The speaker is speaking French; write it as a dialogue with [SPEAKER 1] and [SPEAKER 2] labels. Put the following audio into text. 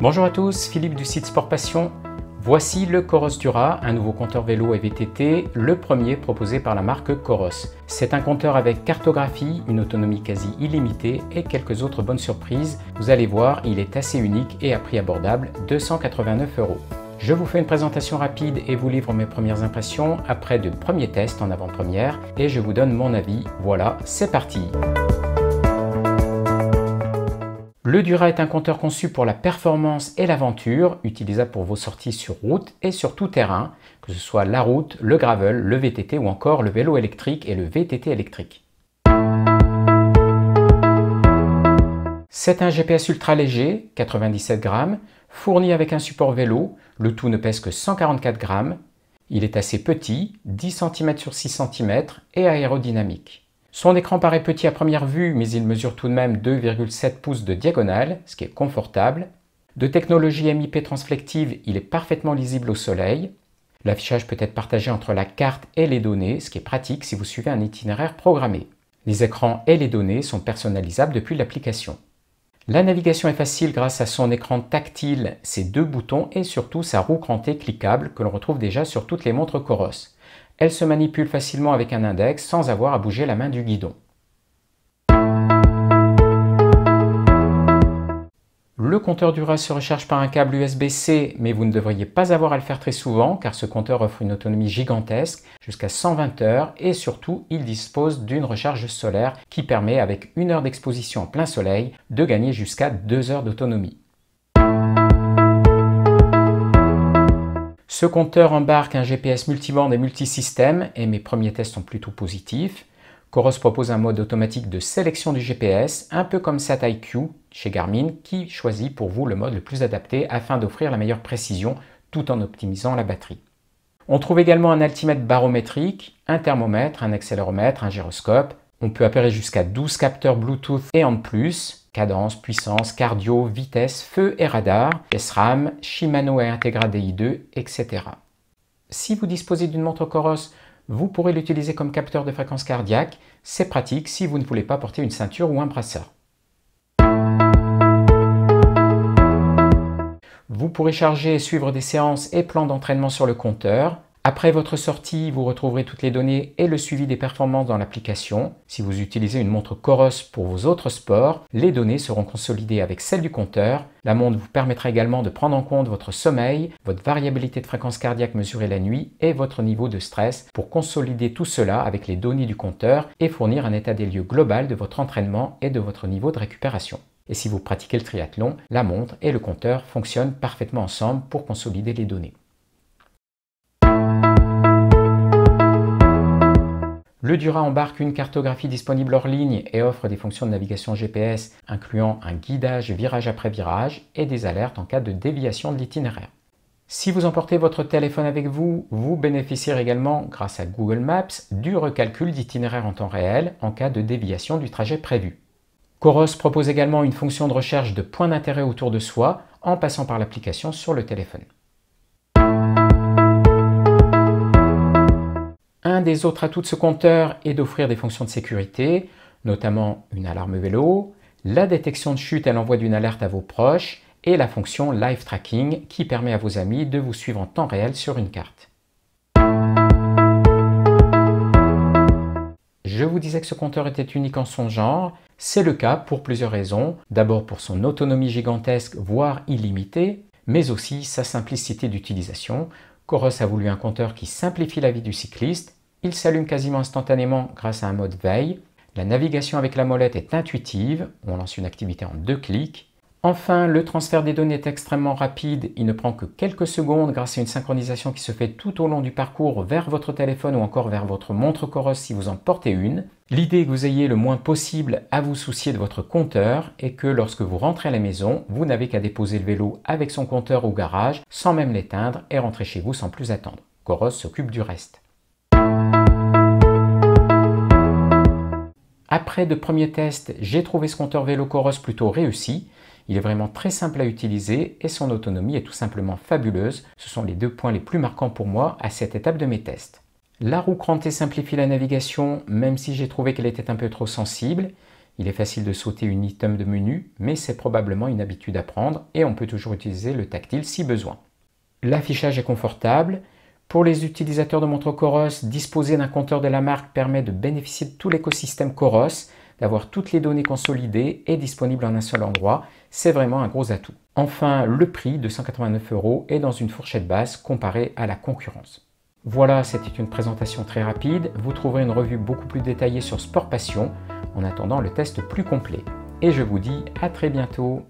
[SPEAKER 1] Bonjour à tous, Philippe du site Sport Passion. Voici le Coros Dura, un nouveau compteur vélo et VTT, le premier proposé par la marque Coros. C'est un compteur avec cartographie, une autonomie quasi illimitée et quelques autres bonnes surprises. Vous allez voir, il est assez unique et à prix abordable, 289 €. Je vous fais une présentation rapide et vous livre mes premières impressions après de premiers tests en avant-première et je vous donne mon avis. Voilà, c'est parti! Le Dura est un compteur conçu pour la performance et l'aventure, utilisable pour vos sorties sur route et sur tout terrain, que ce soit la route, le gravel, le VTT ou encore le vélo électrique et le VTT électrique. C'est un GPS ultra léger, 97 grammes, fourni avec un support vélo, le tout ne pèse que 144 grammes. Il est assez petit, 10 cm sur 6 cm et aérodynamique. Son écran paraît petit à première vue, mais il mesure tout de même 2,7 pouces de diagonale, ce qui est confortable. De technologie MIP transflective, il est parfaitement lisible au soleil. L'affichage peut être partagé entre la carte et les données, ce qui est pratique si vous suivez un itinéraire programmé. Les écrans et les données sont personnalisables depuis l'application. La navigation est facile grâce à son écran tactile, ses deux boutons et surtout sa roue crantée cliquable que l'on retrouve déjà sur toutes les montres Coros. Elle se manipule facilement avec un index sans avoir à bouger la main du guidon. Le compteur Dura se recharge par un câble USB-C, mais vous ne devriez pas avoir à le faire très souvent car ce compteur offre une autonomie gigantesque, jusqu'à 120 heures et surtout il dispose d'une recharge solaire qui permet avec 1 heure d'exposition en plein soleil de gagner jusqu'à 2 heures d'autonomie. Ce compteur embarque un GPS multibande et multisystème et mes premiers tests sont plutôt positifs. Coros propose un mode automatique de sélection du GPS, un peu comme SatIQ chez Garmin, qui choisit pour vous le mode le plus adapté afin d'offrir la meilleure précision tout en optimisant la batterie. On trouve également un altimètre barométrique, un thermomètre, un accéléromètre, un gyroscope. On peut appairer jusqu'à 12 capteurs Bluetooth et en plus, cadence, puissance, cardio, vitesse, feu et radar, SRAM, Shimano et Integra Di2, etc. Si vous disposez d'une montre Coros, vous pourrez l'utiliser comme capteur de fréquence cardiaque. C'est pratique si vous ne voulez pas porter une ceinture ou un brassard. Vous pourrez charger et suivre des séances et plans d'entraînement sur le compteur. Après votre sortie, vous retrouverez toutes les données et le suivi des performances dans l'application. Si vous utilisez une montre Coros pour vos autres sports, les données seront consolidées avec celles du compteur. La montre vous permettra également de prendre en compte votre sommeil, votre variabilité de fréquence cardiaque mesurée la nuit et votre niveau de stress pour consolider tout cela avec les données du compteur et fournir un état des lieux global de votre entraînement et de votre niveau de récupération. Et si vous pratiquez le triathlon, la montre et le compteur fonctionnent parfaitement ensemble pour consolider les données. Le Dura embarque une cartographie disponible hors ligne et offre des fonctions de navigation GPS incluant un guidage virage après virage et des alertes en cas de déviation de l'itinéraire. Si vous emportez votre téléphone avec vous, vous bénéficierez également, grâce à Google Maps, du recalcul d'itinéraire en temps réel en cas de déviation du trajet prévu. Coros propose également une fonction de recherche de points d'intérêt autour de soi en passant par l'application sur le téléphone. Un des autres atouts de ce compteur est d'offrir des fonctions de sécurité, notamment une alarme vélo, la détection de chute et l'envoi d'une alerte à vos proches et la fonction Live Tracking qui permet à vos amis de vous suivre en temps réel sur une carte. Je vous disais que ce compteur était unique en son genre, c'est le cas pour plusieurs raisons. D'abord pour son autonomie gigantesque, voire illimitée, mais aussi sa simplicité d'utilisation. Coros a voulu un compteur qui simplifie la vie du cycliste. Il s'allume quasiment instantanément grâce à un mode veille. La navigation avec la molette est intuitive. On lance une activité en 2 clics. Enfin, le transfert des données est extrêmement rapide. Il ne prend que quelques secondes grâce à une synchronisation qui se fait tout au long du parcours vers votre téléphone ou encore vers votre montre Coros si vous en portez une. L'idée est que vous ayez le moins possible à vous soucier de votre compteur et que lorsque vous rentrez à la maison, vous n'avez qu'à déposer le vélo avec son compteur au garage sans même l'éteindre et rentrer chez vous sans plus attendre. Coros s'occupe du reste. Après de premiers tests, j'ai trouvé ce compteur vélo Coros plutôt réussi. Il est vraiment très simple à utiliser et son autonomie est tout simplement fabuleuse. Ce sont les 2 points les plus marquants pour moi à cette étape de mes tests. La roue crantée simplifie la navigation, même si j'ai trouvé qu'elle était un peu trop sensible. Il est facile de sauter une item de menu, mais c'est probablement une habitude à prendre et on peut toujours utiliser le tactile si besoin. L'affichage est confortable. Pour les utilisateurs de montres Coros, disposer d'un compteur de la marque permet de bénéficier de tout l'écosystème Coros, d'avoir toutes les données consolidées et disponibles en un seul endroit. C'est vraiment un gros atout. Enfin, le prix de 189 € est dans une fourchette basse comparée à la concurrence. Voilà, c'était une présentation très rapide. Vous trouverez une revue beaucoup plus détaillée sur Sport Passion en attendant le test plus complet. Et je vous dis à très bientôt.